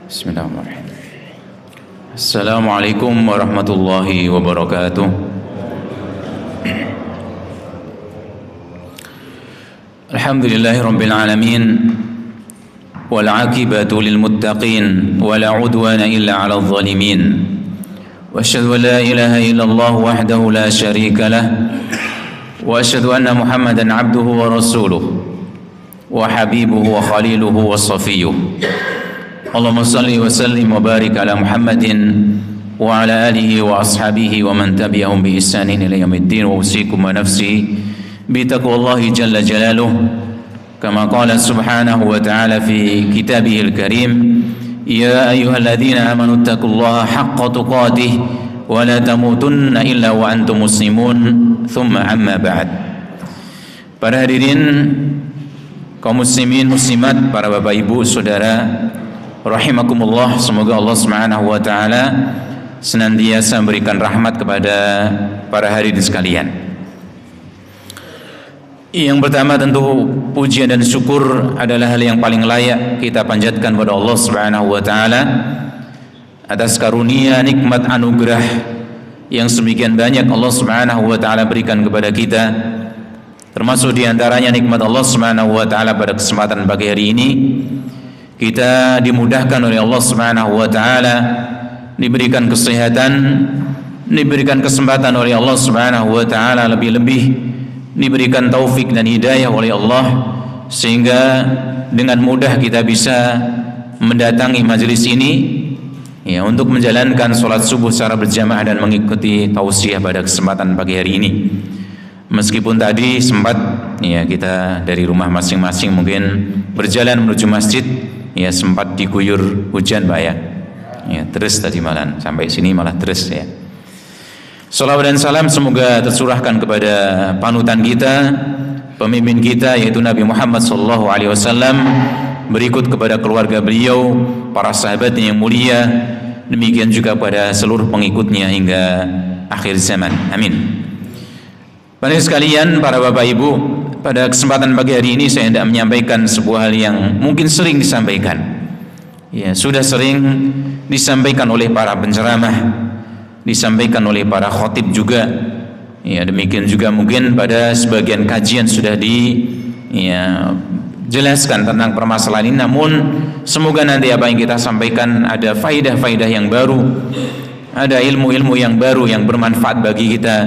Bismillahirrahmanirrahim. Assalamualaikum warahmatullahi wabarakatuh. Alhamdulillahi rabbil alamin. Wal aqibatu lil muttaqin wa la udwana illa 'alal zalimin. Wa asyhadu an la ilaha illallah wahdahu la syarika lah. Wa asyhadu anna Muhammadan 'abduhu wa rasuluh wa habibuhu wa khaliluhu wa safiyuh. Allahumma salli wa sallim wa barik ala Muhammadin wa ala alihi wa ashabihi wa man tabi'ahum bi ihsanin ila yaumiddin. Wa usikum wa nafsi bi taqwallahi jalla jalaluh kama qala subhanahu wa ta'ala fi kitabihil karim, ya ayyuhalladzina amanu taqullaha haqqa tuqatih wa la tamutunna illa wa antum muslimun. Thumma amma ba'd. Para hadirin kaum muslimin muslimat, para bapak ibu saudara rahimakumullah, semoga Allah Subhanahu wa taala senantiasa memberikan rahmat kepada para hadirin sekalian. Yang pertama tentu pujian dan syukur adalah hal yang paling layak kita panjatkan kepada Allah Subhanahu wa taala atas karunia, nikmat, anugerah yang semikian banyak Allah Subhanahu wa taala berikan kepada kita. Termasuk di antaranya nikmat Allah Subhanahu wa taala pada kesempatan pagi hari ini kita dimudahkan oleh Allah Subhanahu wa taala, diberikan kesehatan, diberikan kesempatan oleh Allah Subhanahu wa taala, lebih-lebih diberikan taufik dan hidayah oleh Allah sehingga dengan mudah kita bisa mendatangi majelis ini ya, untuk menjalankan sholat subuh secara berjamaah dan mengikuti tausiah pada kesempatan pagi hari ini. Meskipun tadi sempat ya kita dari rumah masing-masing mungkin berjalan menuju masjid, ya sempat diguyur hujan Pak ya. Ya terus tadi malam sampai sini malah terus ya. Salawat dan salam semoga tercurahkan kepada panutan kita, pemimpin kita yaitu Nabi Muhammad SAW, berikut kepada keluarga beliau, para sahabatnya yang mulia, demikian juga pada seluruh pengikutnya hingga akhir zaman. Amin. Para sekalian, para bapak ibu, pada kesempatan pagi hari ini saya hendak menyampaikan sebuah hal yang mungkin sering disampaikan. Ya, sudah sering disampaikan oleh para penceramah, disampaikan oleh para khotib juga. Ya, demikian juga mungkin pada sebagian kajian sudah jelaskan tentang permasalahan ini. Namun semoga nanti apa yang kita sampaikan ada faidah-faidah yang baru, ada ilmu-ilmu yang baru yang bermanfaat bagi kita,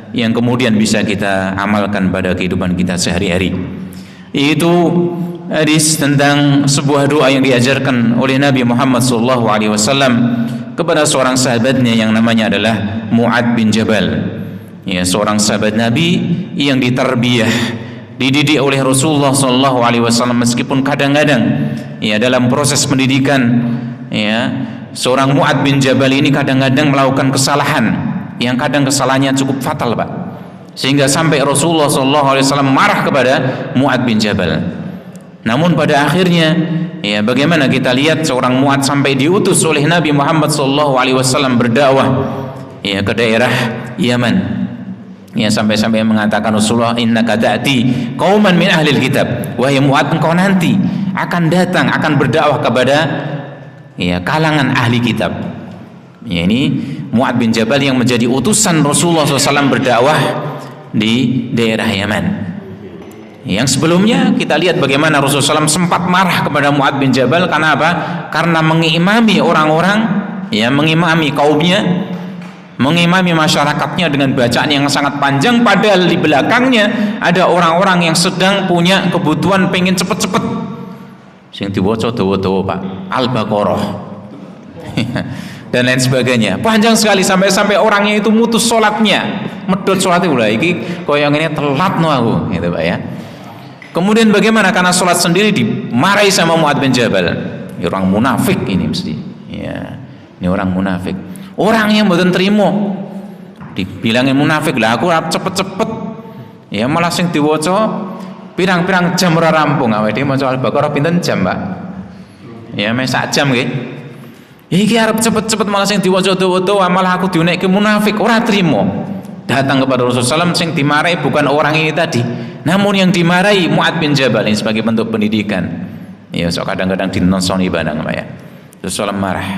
yang kemudian bisa kita amalkan pada kehidupan kita sehari-hari. Yaitu hadis tentang sebuah doa yang diajarkan oleh Nabi Muhammad SAW kepada seorang sahabatnya yang namanya adalah Mu'ad bin Jabal. Ya, seorang sahabat Nabi yang ditarbiyah, dididik oleh Rasulullah SAW, meskipun kadang-kadang ya dalam proses pendidikan ya seorang Mu'ad bin Jabal ini kadang-kadang melakukan kesalahan yang kadang kesalahannya cukup fatal Pak, sehingga sampai Rasulullah SAW marah kepada Mu'ad bin Jabal. Namun pada akhirnya ya bagaimana kita lihat seorang Mu'ad sampai diutus oleh Nabi Muhammad SAW berdakwah ya ke daerah Yaman. Ya sampai-sampai mengatakan Rasulullah, innaka ta'ti qauman min ahlil kitab, wahai Mu'ad engkau nanti akan datang, akan berdakwah kepada ya kalangan ahli kitab. Ya, ini Mu'ad bin Jabal yang menjadi utusan Rasulullah SAW berdakwah di daerah Yaman. Yang sebelumnya kita lihat bagaimana Rasulullah SAW sempat marah kepada Mu'ad bin Jabal karena apa? Karena mengimami orang-orang, ya mengimami kaumnya, mengimami masyarakatnya dengan bacaan yang sangat panjang, padahal di belakangnya ada orang-orang yang sedang punya kebutuhan pengen cepet-cepet. Sing diwaca dawa-dawa Pak, Al-Baqarah. Dan lain sebagainya, panjang sekali sampai orangnya itu mutus sholatnya, medot sholatnya ulah iki koyo ngene telat no aku gitu Pak ya. Kemudian bagaimana karena sholat sendiri dimarahi sama Mu'ad bin Jabal. Ya, orang munafik ini mesti ya, ini orang munafik, orang yang mboten terima dibilangin munafik lah, aku cepet-cepet ya malah sing diwaca pirang-pirang jam ora rampung. Awake dhewe maca Al-Baqarah pinten jam Pak? Ya mes sak jam nggih. Iki arep cepet-cepet malah sing diwaca-waca malah aku diunekke munafik, ora trimo. Datang kepada Rasulullah SAW, sing dimarahi bukan orang ini tadi, namun yang dimarahi Mu'ad bin Jabal ini sebagai bentuk pendidikan. Ya, so kadang-kadang dinonsoni barang Pak ya. Rasulullah marah.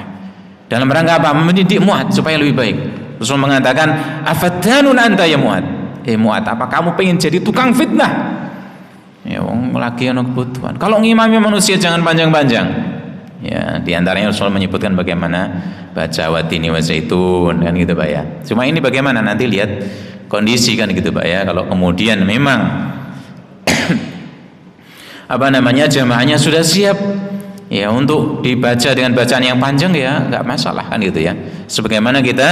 Dalam rangka apa? Mendidik Mu'ad supaya lebih baik. Rasul mengatakan, "Afattanun anta ya Mu'ad?" Mu'ad, apa kamu pengen jadi tukang fitnah? Ya, wong lagi ana kebutuhan. Kalau ngimami manusia jangan panjang-panjang. Ya, di antaranya Rasul menyebutkan bagaimana baca watini wa zaitun kan gitu Pak ya. Cuma ini bagaimana nanti lihat kondisi kan gitu Pak ya. Kalau kemudian memang jamaahnya sudah siap ya untuk dibaca dengan bacaan yang panjang ya nggak masalah kan gitu ya. Sebagaimana kita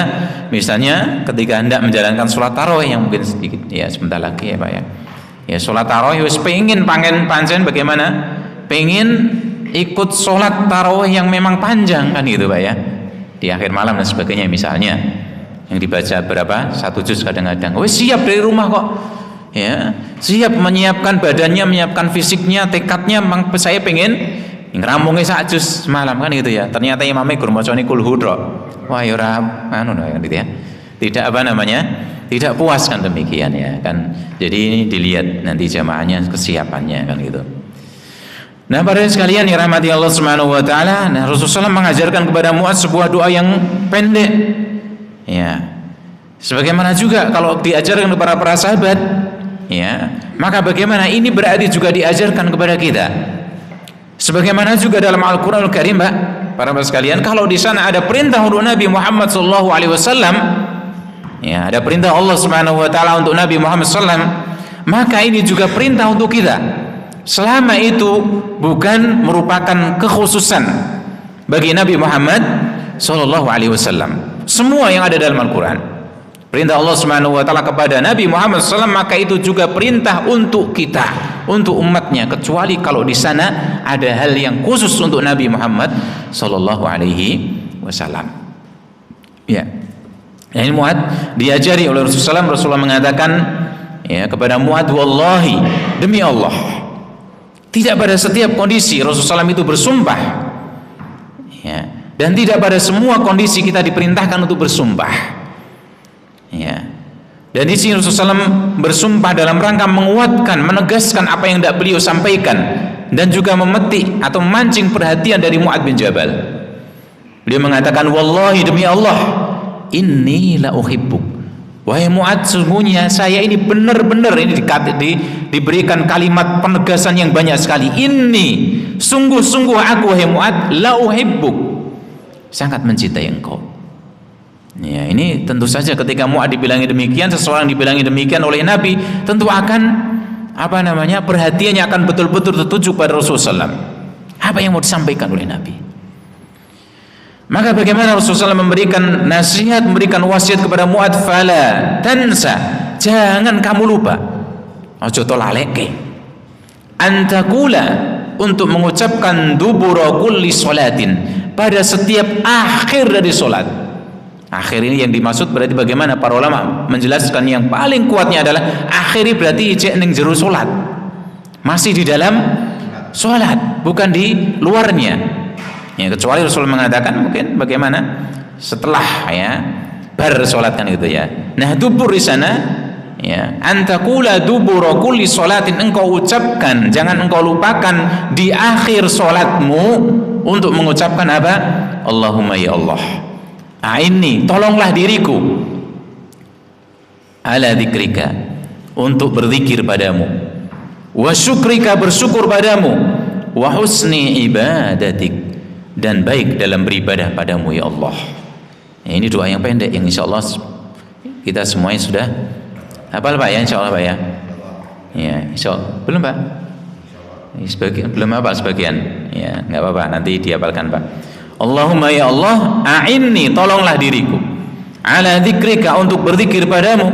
misalnya ketika hendak menjalankan sholat tarawih yang mungkin sedikit ya sebentar lagi ya Pak ya. Ya sholat tarawih wis pengen pancen bagaimana? Pengen ikut sholat tarawih yang memang panjang kan gitu Pak ya. Di akhir malam dan sebagainya misalnya yang dibaca berapa? 1 juz kadang-kadang. Wis siap dari rumah kok. Ya, siap menyiapkan badannya, menyiapkan fisiknya, tekadnya, memang saya pengen ngrampunge 1 juz semalam kan gitu ya. Ternyata imamnya gur macane kul hudra. Wah ya ora gitu ya. Tidak tidak puas kan demikian ya kan. Jadi ini dilihat nanti jamaahnya kesiapannya kan gitu. Nah, para sekalian yang rahmati Allah Subhanahu wa taala, nah Rasulullah mengajarkan kepada Mu'ad sebuah doa yang pendek. Ya. Sebagaimana juga kalau diajarkan kepada para sahabat, ya, maka bagaimana ini berarti juga diajarkan kepada kita. Sebagaimana juga dalam Al-Qur'anul Karim, Pak, para sekalian, kalau di sana ada perintah untuk Nabi Muhammad sallallahu alaihi wasallam, ya, ada perintah Allah Subhanahu wa taala untuk Nabi Muhammad sallam, maka ini juga perintah untuk kita. Selama itu bukan merupakan kekhususan bagi Nabi Muhammad sallallahu alaihi wasallam. Semua yang ada dalam Al-Qur'an, perintah Allah Subhanahu wa taala kepada Nabi Muhammad sallam, maka itu juga perintah untuk kita, untuk umatnya, kecuali kalau di sana ada hal yang khusus untuk Nabi Muhammad sallallahu alaihi wasallam. Ya. Ini Mu'ad diajari oleh Rasulullah. Rasulullah mengatakan ya kepada Mu'ad, wallahi, demi Allah, tidak pada setiap kondisi Rasulullah SAW itu bersumpah ya, dan tidak pada semua kondisi kita diperintahkan untuk bersumpah ya. Dan di sini Rasulullah SAW bersumpah dalam rangka menguatkan, menegaskan apa yang tidak beliau sampaikan, dan juga memetik atau memancing perhatian dari Mu'ad bin Jabal. Beliau mengatakan, wallahi, demi Allah, inni la uhibbuk. Wahai Mu'ad, sesungguhnya saya ini benar-benar ini diberikan kalimat penegasan yang banyak sekali. Inni, sungguh-sungguh aku wahai Mu'ad, la uhibbuk, sangat mencintai engkau. Ya, ini tentu saja ketika Mu'ad dibilangi demikian, seseorang dibilangi demikian oleh Nabi, tentu akan perhatiannya akan betul-betul tertuju pada Rasulullah SAW. Apa yang mau disampaikan oleh Nabi? Maka bagaimana Rasulullah memberikan nasihat, memberikan wasiat kepada Mu'ad, fala tansa, jangan kamu lupa, ojo to laleke, antakula, untuk mengucapkan dubura kulli sholatin, pada setiap akhir dari sholat. Akhir ini yang dimaksud berarti bagaimana? Para ulama menjelaskan yang paling kuatnya adalah akhiri berarti ijek ning jero sholat, masih di dalam sholat, bukan di luarnya. Ya, kecuali Rasul mengatakan mungkin bagaimana setelah ya bar sholat kan gitu ya. Nah, dubur di sana ya, antakula dubura kulli sholatin, engkau ucapkan, jangan engkau lupakan di akhir sholatmu untuk mengucapkan apa? Allahumma ya Allah, a'inni, tolonglah diriku, ala dzikrika, untuk berzikir padamu, wa syukrika, bersyukur padamu, wa husni ibadatik, dan baik dalam beribadah padamu ya Allah. Ya, ini doa yang pendek yang insya Allah kita semuanya sudah hafal Pak ya, insya Allah Pak ya. Ya, insya Allah. Belum Pak? Sebagian belum hafal sebagian. Ya, nggak apa-apa, nanti dihafalkan Pak. Allahumma ya Allah, a'inni, tolonglah diriku, ala dzikrika, untuk berzikir padamu,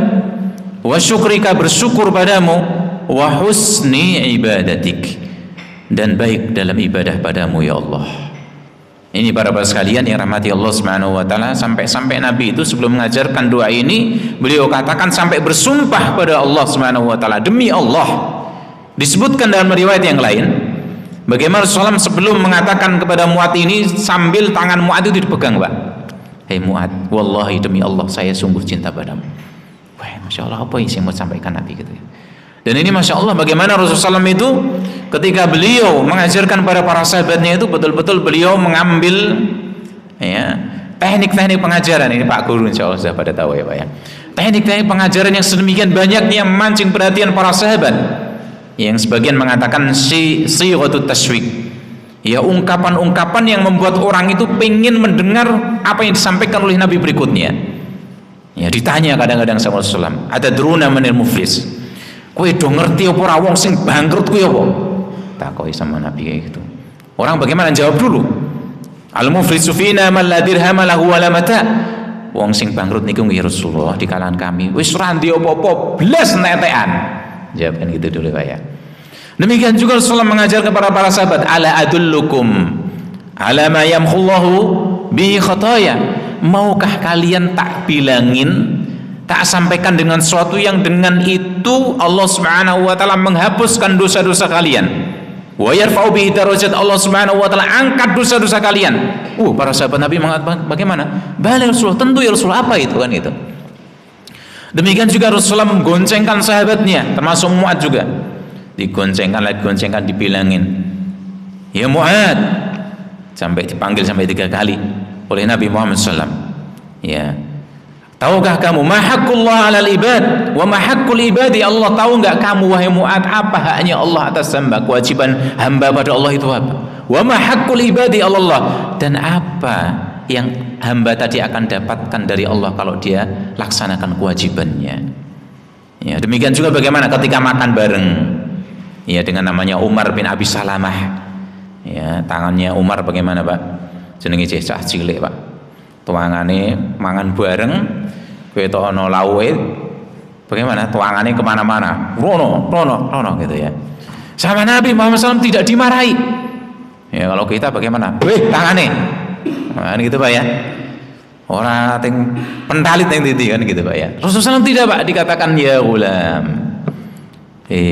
wa syukrika, bersyukur padamu, wa husni ibadatik, dan baik dalam ibadah padamu ya Allah. Ini para bapak sekalian yang rahmati Allah Subhanahu wa taala, sampai Nabi itu sebelum mengajarkan doa ini beliau katakan sampai bersumpah pada Allah Subhanahu wa taala, demi Allah. Disebutkan dalam riwayat yang lain bagaimana Rasulullah sebelum mengatakan kepada Mu'ad ini sambil tangan Mu'ad itu dipegang, Pak. Hei Mu'ad, wallahi demi Allah saya sungguh cinta padamu. Wah, Masya Allah, apa yang saya mau sampaikan Nabi gitu ya. Dan ini Masya Allah bagaimana Rasulullah SAW itu ketika beliau mengajarkan pada para sahabatnya itu betul-betul beliau mengambil ya teknik-teknik pengajaran. Ini Pak Guru insyaallah sudah pada tahu ya Pak ya. Teknik-teknik pengajaran yang sedemikian banyaknya memancing perhatian para sahabat. Yang sebagian mengatakan sighatut tasywik. Ya, ungkapan-ungkapan yang membuat orang itu pengen mendengar apa yang disampaikan oleh Nabi berikutnya. Ya, ditanya kadang-kadang sama Rasulullah, "Atadruna manil muflis?" Kowe do ngerti apa ora wong sing bangkrut kuwi apa? Takoki sama Nabi kayak gitu. Orang bagaimana jawab dulu? Al-muflisu fina man la dirham lahu wa la mata. Wong sing bangkrut niku nggih Rasulullah di kalangan kami. Wis ora ndek apa-apa, blas netekan. Jawabkan gitu dulu Pak ya. Demikian juga Rasulullah mengajar kepada para sahabat, "Ala adullukum ala ma yamkhullahu bi khataya." Maukah kalian tak bilangin, tak sampaikan dengan sesuatu yang dengan itu Allah Subhanahu wa taala menghapuskan dosa-dosa kalian. Wa yarfa'u bihi darajat, Allah Subhanahu wa taala angkat dosa-dosa kalian. Para sahabat Nabi mengatakan bagaimana? Bala Rasulullah, tentu ya Rasulullah, apa itu kan itu. Demikian juga Rasulullah menggoncengkan sahabatnya, termasuk Mu'ad juga. Digoncengkan lagi, goncengkan, dibilangin, "Ya Mu'ad." Sampai dipanggil sampai 3 kali oleh Nabi Muhammad SAW. Ya, tahukah kamu ma haqqullah 'alal ibad wa ma haqqul ibadi? Allah tahu enggak kamu wahai Mu'ad apa haknya Allah atas hamba? Kewajiban hamba pada Allah itu apa? Wa ma haqqul ibadi Allah, dan apa yang hamba tadi akan dapatkan dari Allah kalau dia laksanakan kewajibannya. Ya, demikian juga bagaimana ketika makan bareng ya dengan namanya Umar bin Abi Salamah. Ya, tangannya Umar bagaimana Pak? Jenenge cecah cilik Pak. Tuangane mangan bareng, kowe to ana lauwe. Bagaimana? Tuangane kemana-mana. Rono gitu ya. Sama Nabi Muhammad SAW tidak dimarahi. Ya, kalau kita bagaimana? Weh, tangane. Nah, gitu Pak ya. Orang ting pentalit yang titi kan gitu Pak ya. Rasulullah SAW tidak Pak, dikatakan ya gulam.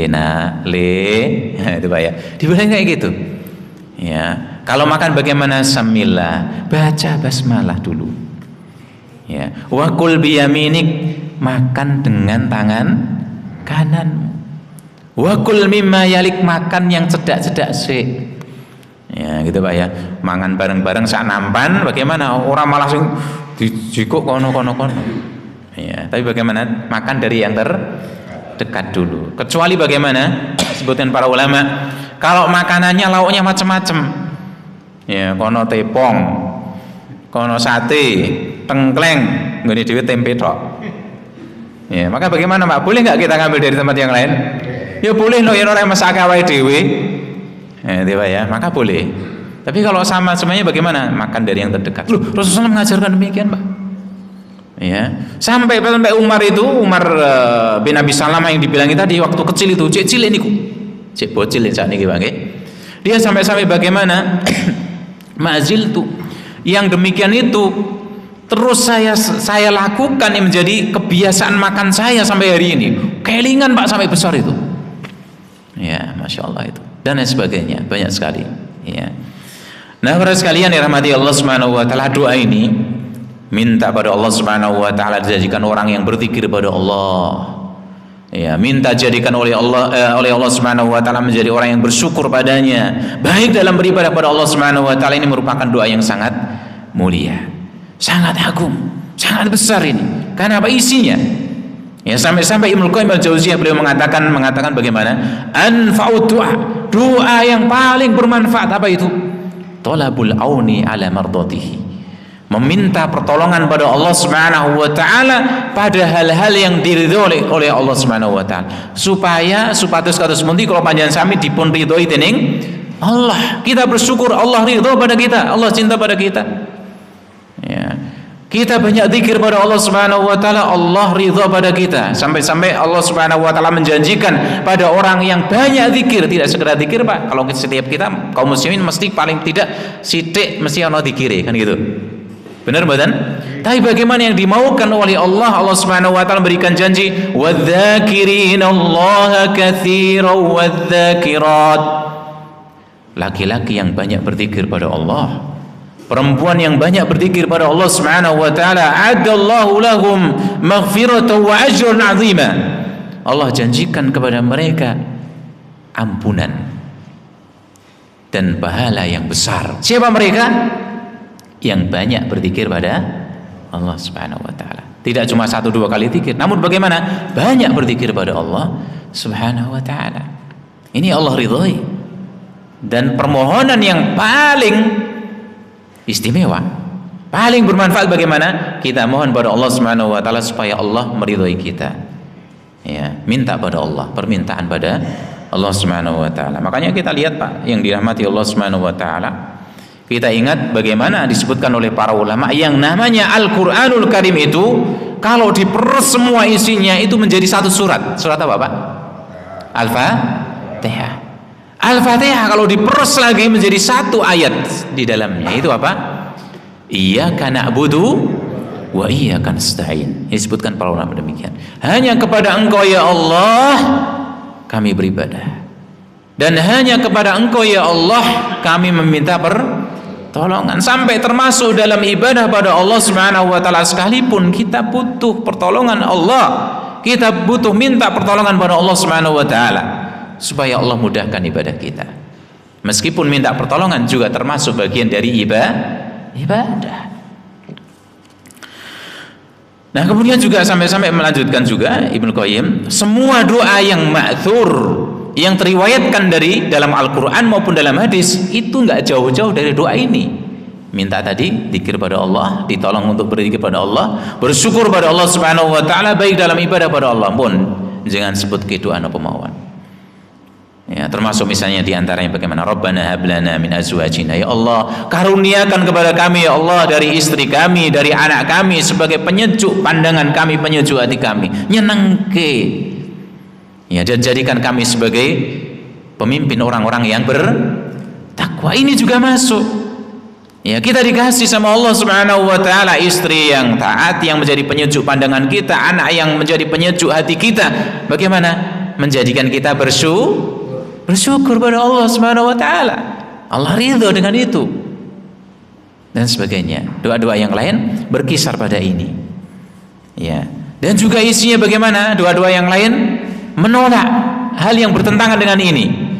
Nah, itu Pak ya. Dibilang kayak gitu. Ya, kalau makan bagaimana? Samillah, baca basmalah dulu. Ya, wa kul biyaminik, makan dengan tangan kanan. Wa kul mimma yalik, makan yang cedak-cedak sih. Ya, gitu Pak ya. Mangan bareng-bareng sak nampan, bagaimana? Orang malah langsung dijikuk kono. Ya, tapi bagaimana? Makan dari yang terdekat dulu. Kecuali bagaimana? Sebutan para ulama, kalau makanannya lauknya macam-macam. Ya, kono tepong, kono sate, tengkleng, ngene dhewe tempe tok. Ya, maka bagaimana Pak? Boleh nggak kita ngambil dari tempat yang lain? Ya boleh loh, ya orang masak awake dhewe. Pak ya, maka boleh. Tapi kalau sama semuanya bagaimana? Makan dari yang terdekat. Loh, Rasulullah mengajarkan demikian, Pak. Ya, sampai Umar bin Abi Salamah yang dibilangi tadi waktu kecil itu, cek cilik niku. Cek bocil saat niki, Pak nggih. Dia sampai bagaimana? Mazil tuh yang demikian itu terus saya lakukan yang menjadi kebiasaan makan saya sampai hari ini. Kelingan Pak sampai besar itu. Ya, Masya Allah itu. Dan lain sebagainya, banyak sekali. Ya. Nah, para sekalian dirahmati Allah Subhanahu wa taala, doa ini minta pada Allah Subhanahu wa taala dijadikan orang yang berzikir pada Allah. Ya, minta jadikan oleh Allah Subhanahu wa taala menjadi orang yang bersyukur padanya. Baik dalam beribadah pada Allah Subhanahu wa taala, ini merupakan doa yang sangat mulia, sangat agung, sangat besar ini. Karena apa isinya? Ya, sampai Ibnu Qayyim al-Jauziyah beliau mengatakan bagaimana? Anfa'ud doa yang paling bermanfaat apa itu? Talabul auni ala mardatihi. Meminta pertolongan pada Allah Subhanahu wa taala pada hal-hal yang diridhoi oleh Allah Subhanahu wa taala. Supaya supados kados pundi kalau panjenengan sami dipun ridhoi dening Allah. Kita bersyukur Allah ridho pada kita, Allah cinta pada kita. Ya. Kita banyak zikir pada Allah Subhanahu wa taala, Allah ridha pada kita. Sampai-sampai Allah Subhanahu wa taala menjanjikan pada orang yang banyak zikir, tidak sekedar zikir Pak. Kalau setiap kita kaum muslimin mesti paling tidak sithik mesti ana zikire, kan gitu. Benar mboten? Tapi bagaimana yang dimaukan oleh Allah? Allah Subhanahu wa taala berikan janji, "Wadz-dzakirina Allaha katsiran wadz-dzakirat." Laki-laki yang banyak berzikir pada Allah, perempuan yang banyak berzikir pada Allah Subhanahu wa taala, adallahu lahum maghfiratan wa ajran 'azima. Allah janjikan kepada mereka ampunan dan pahala yang besar. Siapa mereka? Yang banyak berzikir pada Allah Subhanahu wa taala. Tidak cuma 1-2 kali zikir, namun bagaimana? Banyak berzikir pada Allah Subhanahu wa taala. Ini Allah ridhoi. Dan permohonan yang paling istimewa, paling bermanfaat bagaimana? Kita mohon pada Allah Subhanahu wa taala supaya Allah meridhoi kita. Ya, minta pada Allah, permintaan pada Allah Subhanahu wa taala. Makanya kita lihat Pak, yang dirahmati Allah Subhanahu wa taala, kita ingat bagaimana disebutkan oleh para ulama yang namanya Al-Qur'anul Karim itu kalau diperes semua isinya itu menjadi satu surat. Surat apa Pak? Al-Fatihah. Al-Fatihah kalau diperes lagi menjadi satu ayat di dalamnya. Itu apa? Iyyaka na'budu wa iyyaka nasta'in. Disebutkan para ulama demikian. Hanya kepada Engkau ya Allah kami beribadah. Dan hanya kepada Engkau ya Allah kami meminta pertolongan. Sampai termasuk dalam ibadah pada Allah Subhanahu wa taala sekalipun kita butuh pertolongan Allah. Kita butuh minta pertolongan pada Allah Subhanahu wa taala supaya Allah mudahkan ibadah kita. Meskipun minta pertolongan juga termasuk bagian dari ibadah. Nah, kemudian juga sampai-sampai melanjutkan juga Ibnu Qayyim, semua doa yang ma'thur, yang teriwayatkan dari dalam Al-Qur'an maupun dalam hadis itu enggak jauh-jauh dari doa ini. Minta tadi zikir pada Allah, ditolong untuk berzikir pada Allah, bersyukur pada Allah Subhanahu wa taala baik dalam ibadah pada Allah pun jangan sebut doa atau pemauan. Ya, termasuk misalnya diantaranya bagaimana Rabbana hablana min azwajina, ya Allah karuniakan kepada kami ya Allah dari istri kami, dari anak kami sebagai penyejuk pandangan kami, penyejuk hati kami, nyenengke ya, dan jadikan kami sebagai pemimpin orang-orang yang bertakwa. Ini juga masuk ya, kita dikasih sama Allah Subhanahu wa taala istri yang taat, yang menjadi penyejuk pandangan kita, anak yang menjadi penyejuk hati kita, bagaimana menjadikan kita bersyukur pada Allah Subhanahu wa taala. Allah ridho dengan itu. Dan sebagainya. Doa-doa yang lain berkisar pada ini. Ya. Dan juga isinya bagaimana? Doa-doa yang lain menolak hal yang bertentangan dengan ini.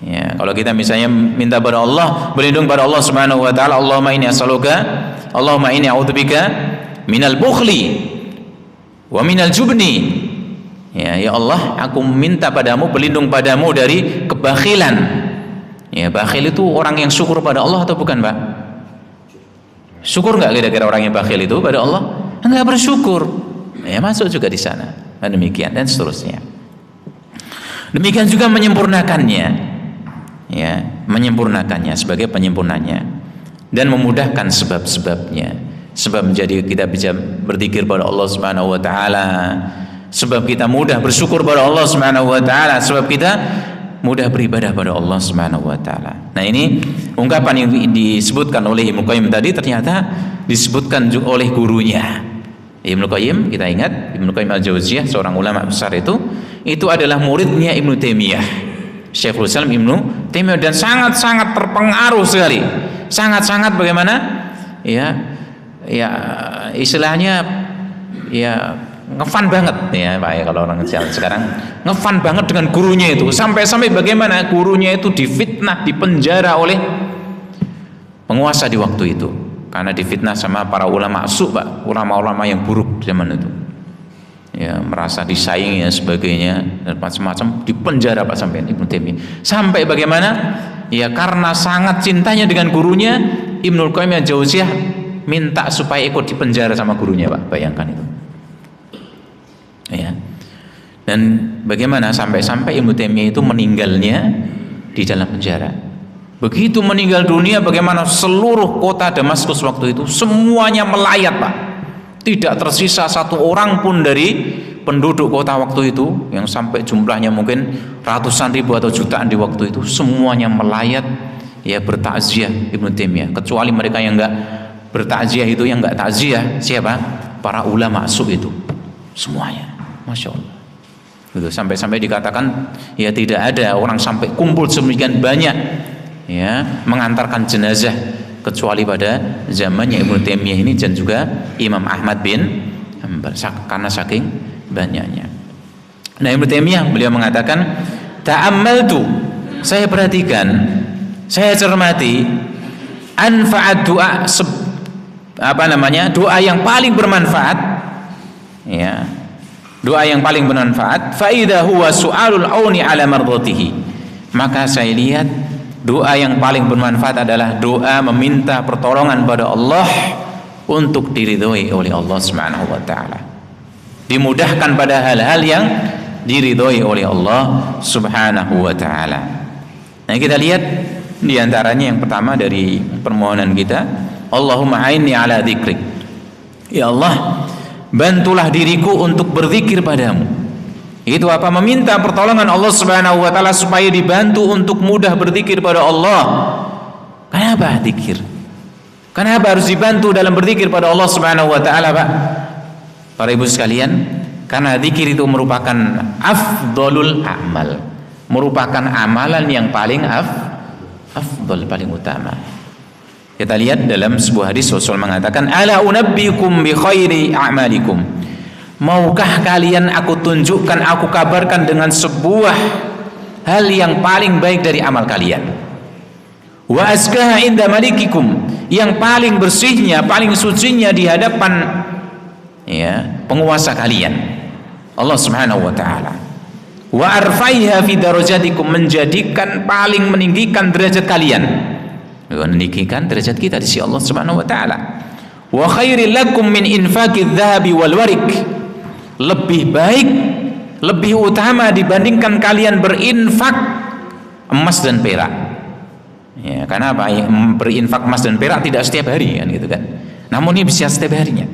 Ya, kalau kita misalnya minta pada Allah, berlindung pada Allah Subhanahu wa taala, Allahumma inni as'aluka, Allahumma inni a'udzubika minal bukhli wa minal jubni. Ya, ya Allah, aku minta padamu, berlindung padamu dari kebakhilan. Ya, bakhil itu orang yang syukur pada Allah atau bukan, Pak? Syukur enggak kira-kira orang yang bakhil itu pada Allah? Enggak bersyukur. Ya, masuk juga di sana. Dan demikian dan seterusnya. Demikian juga menyempurnakannya. Ya, menyempurnakannya sebagai penyempurnanya dan memudahkan sebab-sebabnya. Sebab menjadi kita bisa berzikir pada Allah Subhanahu wa taala. Sebab kita mudah bersyukur pada Allah Subhanahu wa taala, sebab kita mudah beribadah pada Allah Subhanahu wa taala. Nah, ini ungkapan yang disebutkan oleh Ibnu Qayyim tadi ternyata disebutkan juga oleh gurunya. Ibnu Qayyim, kita ingat Ibnu Qayyim Al-Jauziyah, seorang ulama besar itu adalah muridnya Ibnu Taimiyah. Syekhul Islam Ibnu Taimiyah, dan sangat-sangat terpengaruh sekali. Sangat-sangat bagaimana? Ya istilahnya ya ngefan banget ya Pak ya, kalau orang sekarang ngefan banget dengan gurunya itu, sampai-sampai bagaimana gurunya itu difitnah, dipenjara oleh penguasa di waktu itu karena difitnah sama para ulama su Pak, ulama-ulama yang buruk zaman itu ya, merasa disaingi dan sebagainya dan macam-macam, dipenjara Pak sampai Ibnu Taimiyah. Sampai bagaimana ya, karena sangat cintanya dengan gurunya, Ibnu Qayyim Al-Jauziyah minta supaya ikut dipenjara sama gurunya Pak, bayangkan itu ya. Dan bagaimana sampai-sampai Ibnu Taimiyah itu meninggalnya di dalam penjara. Begitu meninggal dunia, bagaimana seluruh kota Damaskus waktu itu semuanya melayat Pak, tidak tersisa satu orang pun dari penduduk kota waktu itu yang sampai jumlahnya mungkin ratusan ribu atau jutaan di waktu itu, semuanya melayat ya bertakziah Ibnu Taimiyah, kecuali mereka yang enggak bertakziah itu, yang enggak takziah siapa? Para ulama su itu semuanya. Masya Allah. Gitu, sampai-sampai dikatakan ya tidak ada orang sampai kumpul sedemikian banyak ya mengantarkan jenazah kecuali pada zamannya Ibnu Taimiyah ini dan juga Imam Ahmad bin Hanbal, karena saking banyaknya. Nah, Ibnu Taimiyah beliau mengatakan ta'ammaltu, saya perhatikan saya cermati anfa'at doa doa yang paling bermanfaat, ya, doa yang paling bermanfaat, fa idza huwa su'alul auni ala mardatihi, maka saya lihat doa yang paling bermanfaat adalah doa meminta pertolongan pada Allah untuk diridhoi oleh Allah Subhanahu wa taala, dimudahkan pada hal-hal yang diridhoi oleh Allah Subhanahu wa taala. Nah, kita lihat di antaranya yang pertama dari permohonan kita, Allahumma a'inni ala dzikrik. Ya Allah, bantulah diriku untuk berzikir padamu. Itu apa? Meminta pertolongan Allah Subhanahu wa taala supaya dibantu untuk mudah berzikir pada Allah. Kenapa zikir? Kenapa harus dibantu dalam berzikir pada Allah Subhanahu wa taala, Pak? Para ibu sekalian, karena zikir itu merupakan afdolul amal, merupakan amalan yang paling afdol, paling utama. Kita lihat dalam sebuah hadis Rasul mengatakan, ala unabbiukum bi khairi a'malikum, maukah kalian aku tunjukkan, aku kabarkan dengan sebuah hal yang paling baik dari amal kalian, wa azkaha inda malikikum, yang paling bersihnya, paling sucinya di hadapan, ya, penguasa kalian, Allah Subhanahu wa taala, wa arfaiha fi darajatikum, menjadikan paling meninggikan derajat kalian, meninggikan derajat kita di sisi Allah Subhanahu wa taala, wa khairil lakum min infaqidz dzahabi wal warik, lebih baik, lebih utama dibandingkan kalian berinfak emas dan perak. Ya, karena apa? Berinfak emas dan perak tidak setiap hari, kan gitu kan. Namun ini bisa setiap harinya.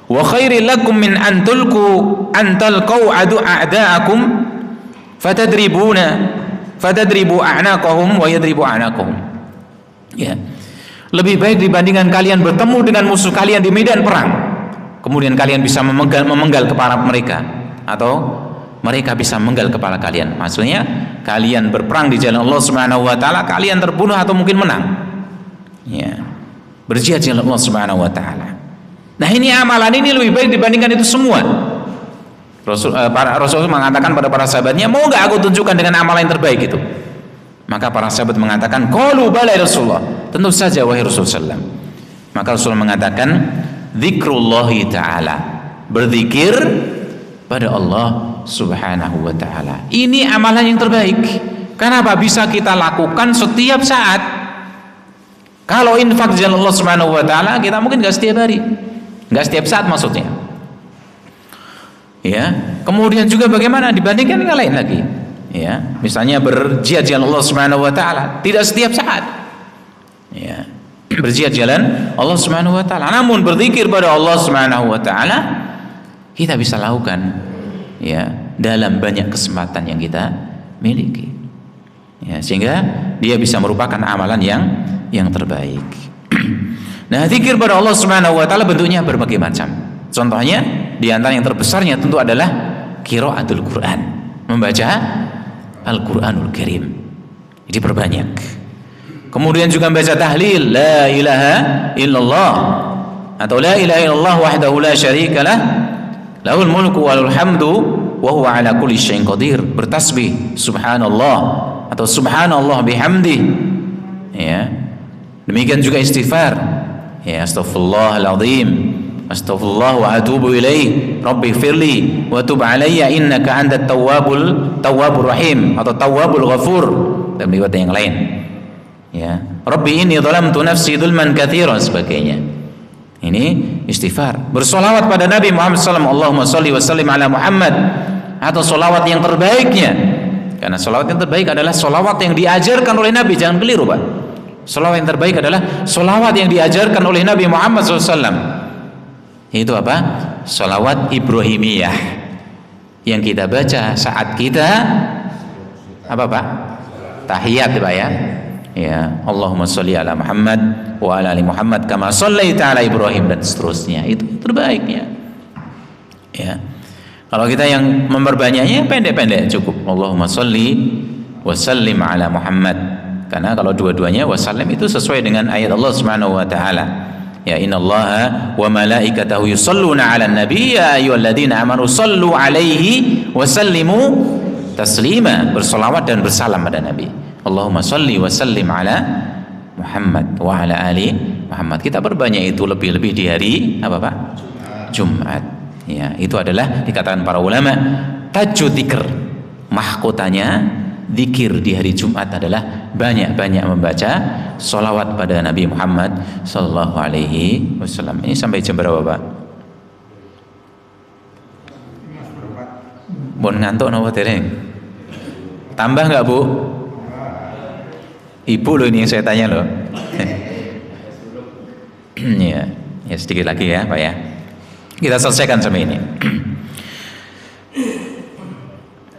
Wa khairil lakum min an talqu a'da'akum fatadribu a'naqahum wa yadribu a'naqahum. Ya. Lebih baik dibandingkan kalian bertemu dengan musuh kalian di medan perang, kemudian kalian bisa memenggal kepala mereka, atau mereka bisa memenggal kepala kalian. Maksudnya kalian berperang di jalan Allah Subhanahu wa taala, kalian terbunuh atau mungkin menang. Ya. Berjihad di jalan Allah Subhanahu wa taala. Nah, ini amalan ini lebih baik dibandingkan itu semua. Rasul mengatakan pada para sahabatnya, mau nggak aku tunjukkan dengan amalan yang terbaik itu? Maka para sahabat mengatakan, qalu bala ya Rasulullah, tentu saja wahai Rasulullah. Maka Rasul mengatakan, dzikrullahi ta'ala, berzikir pada Allah Subhanahu wa ta'ala. Ini amalan yang terbaik. Kenapa? Bisa kita lakukan setiap saat. Kalau infak jalan Allah Subhanahu wa ta'ala, kita mungkin nggak setiap hari, nggak setiap saat maksudnya. Ya, kemudian juga bagaimana dibandingkan yang lain lagi? Ya, misalnya berjihad jalan Allah Subhanahu wa taala, tidak setiap saat. Ya, berjihad jalan Allah Subhanahu wa taala. Namun berzikir pada Allah Subhanahu wa taala kita bisa lakukan, ya, dalam banyak kesempatan yang kita miliki. Ya, sehingga dia bisa merupakan amalan yang terbaik. Nah, zikir pada Allah Subhanahu wa taala bentuknya berbagai macam. Contohnya di antara yang terbesarnya tentu adalah qiraatul Quran, membaca Al-Quranul Karim. Jadi perbanyak. Kemudian juga membaca tahlil la ilaha illallah, atau la ilaha illallah wahdahu la syarikalah, lahul mulku walul hamdu wa huwa ala kulli syai'in qadir. Bertasbih subhanallah atau subhanallah bihamdi. Ya. Demikian juga istighfar. Ya, astaghfirullahaladzim, astaghfirullah wa atubu ilaih, rabbi firli wa tub alayya innaka antat tawwabur rahim, atau tawwabul ghafur dalam riwayat yang lain. Ya, rabbi inni zalamtu nafsi dzulman katsiran, sebagainya. Ini istighfar. Bersolawat pada Nabi Muhammad SAW, Allahumma sholli wa sallim ala Muhammad, atau solawat yang terbaiknya, karena solawat yang terbaik adalah solawat yang diajarkan oleh Nabi. Jangan keliru, Pak. Solawat yang terbaik adalah solawat yang diajarkan oleh Nabi Muhammad SAW. Itu apa? Sholawat Ibrahimiyah yang kita baca saat kita apa, Pak? Tahiyat, Pak, ya. Ya, Allahumma sholli ala Muhammad wa ala ali Muhammad kama shallaita ala Ibrahim, dan seterusnya. Itu terbaiknya. Ya. Kalau kita yang memperbanyaknya pendek-pendek cukup. Allahumma sholli wa sallim ala Muhammad. Karena kalau dua-duanya wasallim itu sesuai dengan ayat Allah Subhanahu wa taala. Ya, innallaha wa malaikatahu yusholluna 'alan nabiy ya ayyuhalladzina amanu shallu 'alaihi wa sallimu taslima. Bersolawat dan bersalam pada Nabi. Allahumma shalli wa sallim ala Muhammad wa ala ali Muhammad. Kita perbanyak itu lebih-lebih di hari apa Pak? Jumat. Ya, itu adalah dikatakan para ulama tajud dzikir. Mahkotanya dzikir di hari Jumat adalah banyak-banyak membaca sholawat pada Nabi Muhammad sallallahu alaihi wasallam. Ini sampai jam berapa Pak? Bon ngantuk napa dereng? Tambah enggak Bu? Ibu loh ini yang saya tanya loh. Ya sedikit lagi ya Pak ya. Kita selesaikan sampai ini.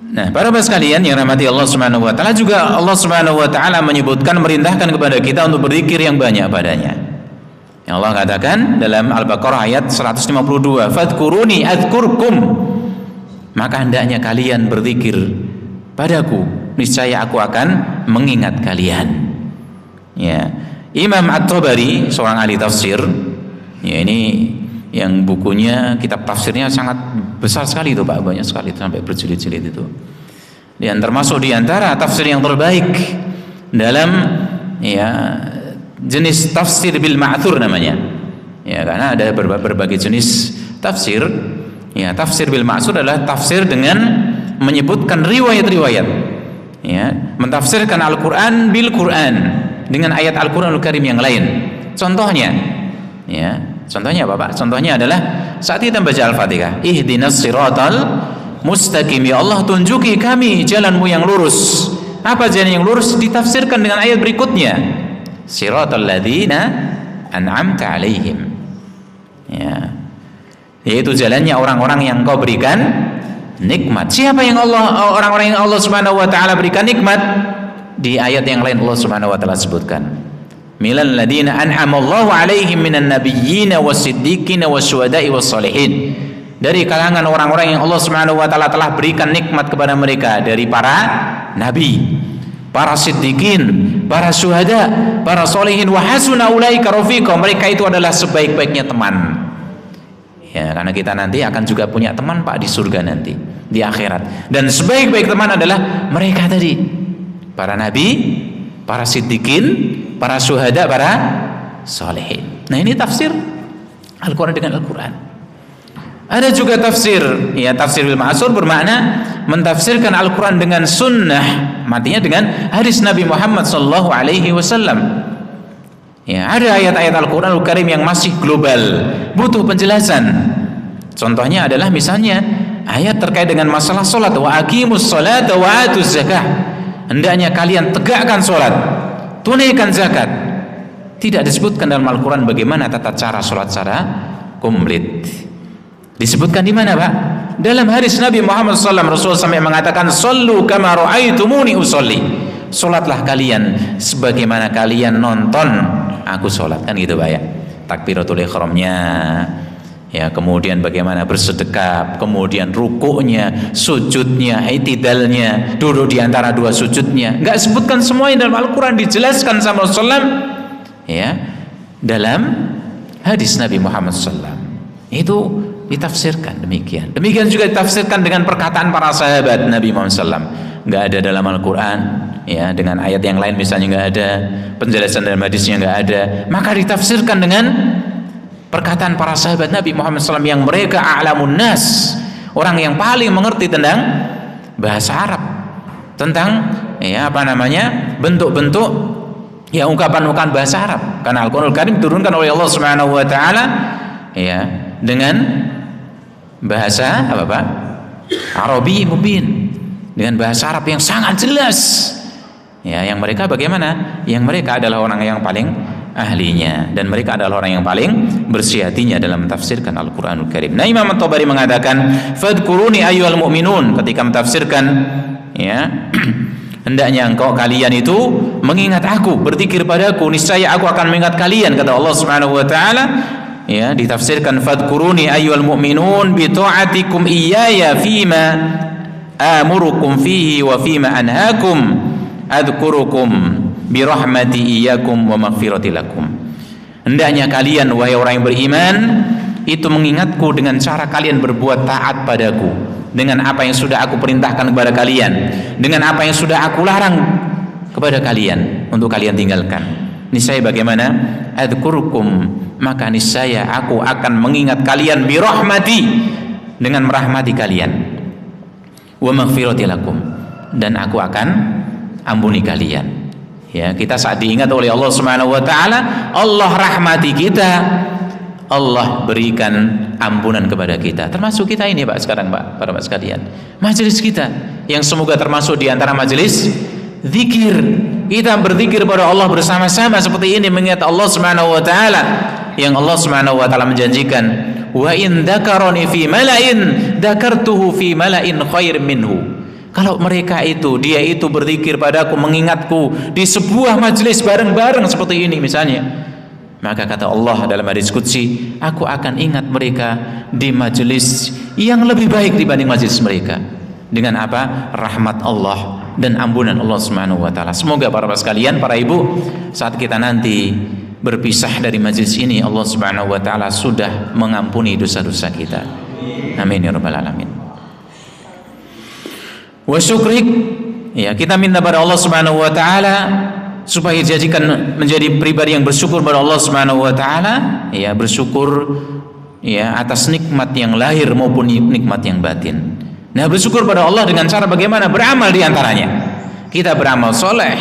Nah, para bapak sekalian yang rahmati Allah Subhanahu wa taala, juga Allah Subhanahu wa taala menyebutkan, merintahkan kepada kita untuk berzikir yang banyak padanya. Yang Allah katakan dalam Al-Baqarah ayat 152, "Fadhkuruni adzkurkum." Maka hendaknya kalian berzikir padaku, niscaya aku akan mengingat kalian. Ya. Imam At-Tabari, seorang ahli tafsir, ya ini yang bukunya, kitab tafsirnya sangat besar sekali itu Pak, banyak sekali itu, sampai berjilid-jilid itu. Dan termasuk diantara tafsir yang terbaik dalam ya jenis tafsir bil ma'thur namanya. Ya, karena ada berbagai jenis tafsir. Ya, tafsir bil ma'thur adalah tafsir dengan menyebutkan riwayat-riwayat. Ya, mentafsirkan Al-Qur'an bil Qur'an dengan ayat Al-Qur'anul Karim yang lain. Contohnya, ya, contohnya apa Pak? Contohnya adalah saat kita baca Al-Fatihah, ihdinas siratal mustaqim, ya Allah tunjuki kami jalanmu yang lurus. Apa jalan yang lurus? Ditafsirkan dengan ayat berikutnya, siratal ladzina an'amta alaihim. Ya, yaitu jalannya orang-orang yang Kau berikan nikmat. Siapa yang orang-orang yang Allah Subhanahu wa taala berikan nikmat? Di ayat yang lain Allah Subhanahu wa taala sebutkan, milal ladina an'amallahu alaihim minan nabiyyin was-siddiqin wasyuhada'i was-shalihin. Dari kalangan orang-orang yang Allah Subhanahu wa taala telah berikan nikmat kepada mereka dari para nabi, para siddiqin, para syuhada, para sholihin, wa hasuna ulaika rafiqa. Mereka itu adalah sebaik-baiknya teman. Ya, karena kita nanti akan juga punya teman Pak di surga nanti, di akhirat. Dan sebaik-baik teman adalah mereka tadi, para nabi, para siddiqin, para syuhada, para sholihin. Nah, ini tafsir Al-Quran dengan Al-Quran. Ada juga tafsir, ya tafsir bil ma'thur bermakna mentafsirkan Al-Quran dengan sunnah, matinya dengan hadis Nabi Muhammad sallallahu alaihi wasallam. Ya, ada ayat-ayat Al-Qur'anul Karim yang masih global, butuh penjelasan. Contohnya adalah misalnya ayat terkait dengan masalah salat, wa aqimus salata wa atuz zakah. Hendaknya kalian tegakkan salat, tunaikan zakat. Tidak disebutkan dalam Al-Qur'an bagaimana tata cara salat secara komplit. Disebutkan di mana, Pak? Dalam hadis Nabi Muhammad SAW, Rasul sampai mengatakan, "Shallu kama ra'aitumuni usolli." Salatlah kalian sebagaimana kalian nonton aku salat, kan gitu Pak ya. Takbiratul ihramnya, ya, kemudian bagaimana bersedekap, kemudian rukuknya, sujudnya, i'tidalnya, duduk di antara dua sujudnya. Enggak sebutkan semuanya dalam Al-Qur'an, dijelaskan sama Rasulullah ya dalam hadis Nabi Muhammad SAW. Itu ditafsirkan demikian. Demikian juga ditafsirkan dengan perkataan para sahabat Nabi Muhammad SAW. Nggak ada dalam Al-Quran, ya, dengan ayat yang lain misalnya nggak ada, penjelasan dalam hadisnya nggak ada, maka ditafsirkan dengan perkataan para sahabat Nabi Muhammad SAW yang mereka a'lamun nas, orang yang paling mengerti tentang bahasa Arab, tentang ya apa namanya bentuk-bentuk ya ungkapan-ungkapan bahasa Arab, karena Al-Quranul Karim diturunkan oleh Allah Subhanahu Wa Taala ya dengan bahasa apa Pak? Arabi mubin, dengan bahasa Arab yang sangat jelas. Ya, yang mereka bagaimana? Yang mereka adalah orang yang paling ahlinya, dan mereka adalah orang yang paling bersih hatinya dalam mentafsirkan Al-Qur'anul Karim. Nah, Imam At-Tabari mengatakan, "Fadhkuruni ayyuhal mu'minun," ketika mentafsirkan ya hendaknya engkau kalian itu mengingat aku, berzikir padaku, niscaya aku akan mengingat kalian, kata Allah Subhanahu wa taala. Ya, ditafsirkan fadhkuruni ayyuhal mu'minun bi ta'atikum iyaya fima amurukum fihi wa fima anhaakum adzurukum bi rahmati iyyakum wa maghfirati lakum. Hendaknya kalian wahai orang yang beriman itu mengingatku dengan cara kalian berbuat taat padaku, dengan apa yang sudah aku perintahkan kepada kalian, dengan apa yang sudah aku larang kepada kalian untuk kalian tinggalkan. Niscaya bagaimana? Adzkurukum, maka niscaya aku akan mengingat kalian bi rahmati, dengan merahmati kalian. Wa maghfirati lakum, dan aku akan ampuni kalian. Ya, kita saat diingat oleh Allah Subhanahu wa taala, Allah rahmati kita, Allah berikan ampunan kepada kita. Termasuk kita ini Pak sekarang Pak, para Pak sekalian. Majelis kita yang semoga termasuk di antara majelis zikir. Kita berzikir pada Allah bersama-sama seperti ini, mengingat Allah Subhanahu wa taala, yang Allah Subhanahu wa taala menjanjikan, wa in dzakarani fi mala'in dzakartuhu fi mala'in khair minhu. Kalau mereka itu, dia itu berzikir padaku, mengingatku di sebuah majelis bareng-bareng seperti ini misalnya, maka kata Allah dalam hadis qudsi, aku akan ingat mereka di majelis yang lebih baik dibanding majelis mereka. Dengan apa? Rahmat Allah dan ampunan Allah Subhanahu wa taala. Semoga para bapak sekalian, para ibu, saat kita nanti berpisah dari majelis ini, Allah Subhanahu wa taala sudah mengampuni dosa-dosa kita. Amin ya rabbal alamin. Wa syukrik, ya, kita minta pada Allah Subhanahu wa taala supaya dijadikan menjadi pribadi yang bersyukur pada Allah Subhanahu wa taala, ya, bersyukur ya atas nikmat yang lahir maupun nikmat yang batin. Nah, bersyukur pada Allah dengan cara bagaimana? Beramal di antaranya. Kita beramal soleh.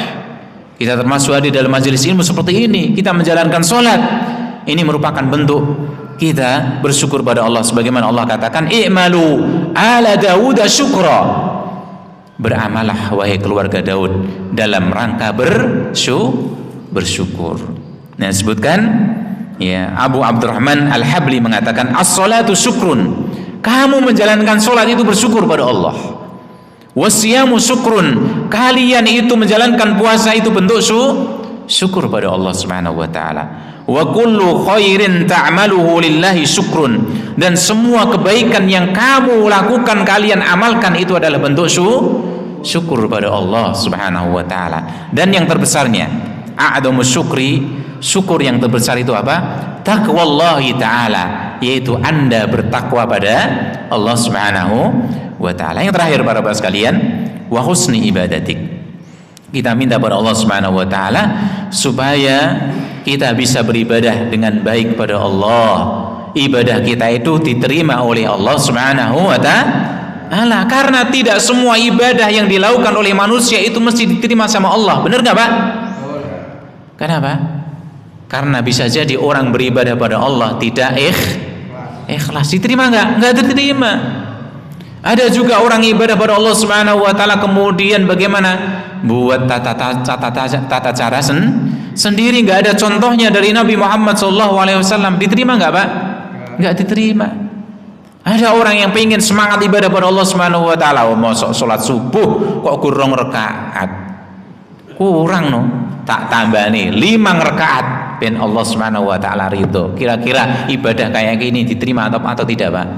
Kita termasuk hadir dalam majelis ilmu seperti ini. Kita menjalankan sholat. Ini merupakan bentuk kita bersyukur pada Allah. Sebagaimana Allah katakan, i'malu ala Dawud syukra. Beramalah wahai keluarga Daud dalam rangka bersyukur. Nah, disebutkan ya, Abu Abdurrahman Al-Habli mengatakan, as-salatu syukrun. Kamu menjalankan sholat itu bersyukur pada Allah. Wasiyamu syukrun, kalian itu menjalankan puasa itu bentuk syukur pada Allah Subhanahu wa taala. Wa kullu khairin ta'maluhu lillahi syukrun, dan semua kebaikan yang kamu lakukan, kalian amalkan, itu adalah bentuk syukur pada Allah Subhanahu wa taala. Dan yang terbesarnya, a'dhamu syukri, syukur yang terbesar itu apa? Taqwallahi ta'ala, yaitu Anda bertakwa pada Allah Subhanahu wa taala. Yang terakhir para bapak sekalian, wa husni ibadatik. Kita minta pada Allah Subhanahu wa taala supaya kita bisa beribadah dengan baik pada Allah. Ibadah kita itu diterima oleh Allah Subhanahu wa taala, karena tidak semua ibadah yang dilakukan oleh manusia itu mesti diterima sama Allah. Benar nggak Pak? Kenapa? Karena bisa jadi orang beribadah pada Allah tidak ikhlas, diterima nggak? Nggak diterima. Ada juga orang ibadah pada Allah Subhanahu wa taala, kemudian bagaimana? Buat tata cara sendiri, nggak ada contohnya dari Nabi Muhammad SAW. Diterima nggak Pak? Nggak diterima. Ada orang yang pengen semangat ibadah pada Allah Subhanahu wa taala, masuk sholat subuh kok kurang rakaat, kurang no, tak tambah nih 5 rakaat ben Allah Subhanahu wa taala ridho. Kira-kira ibadah kayak gini diterima atau tidak Pak?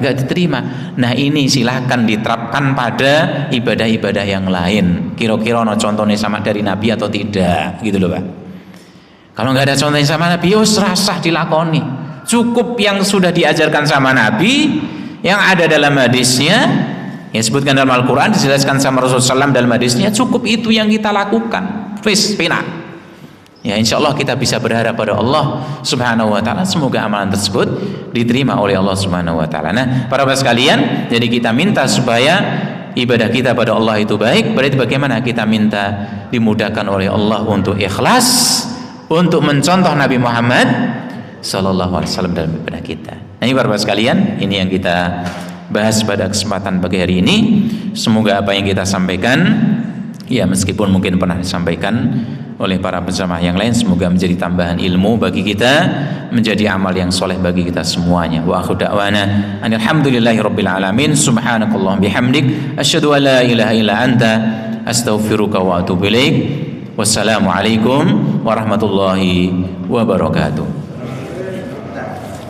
Enggak diterima. Nah, ini silahkan diterapkan pada ibadah-ibadah yang lain. Kira-kira no contohnya sama dari Nabi atau tidak, gitu loh Pak. Kalau nggak ada contohnya sama Nabi, ya serasah dilakoni. Cukup yang sudah diajarkan sama Nabi, yang ada dalam hadisnya, yang disebutkan dalam Al-Quran, dijelaskan sama Rasulullah SAW dalam hadisnya, cukup itu yang kita lakukan. Wis pena. Ya, insya Allah kita bisa berharap pada Allah Subhanahu wa taala, semoga amalan tersebut diterima oleh Allah Subhanahu wa taala. Nah, para bapak sekalian, jadi kita minta supaya ibadah kita pada Allah itu baik. Berarti bagaimana kita minta dimudahkan oleh Allah untuk ikhlas, untuk mencontoh Nabi Muhammad sallallahu alaihi wasallam dalam ibadah kita. Nah, ini para bapak sekalian, ini yang kita bahas pada kesempatan pagi hari ini. Semoga apa yang kita sampaikan, ya meskipun mungkin pernah disampaikan oleh para penceramah yang lain, semoga menjadi tambahan ilmu bagi kita, menjadi amal yang soleh bagi kita semuanya. Wa akhu da'wana alhamdulillahirabbil alamin, subhanakallahumma bihamdik, asyhadu an la ilaha illa anta, astaghfiruka wa atubu ilaik. Wassalamu alaikum warahmatullahi wabarakatuh.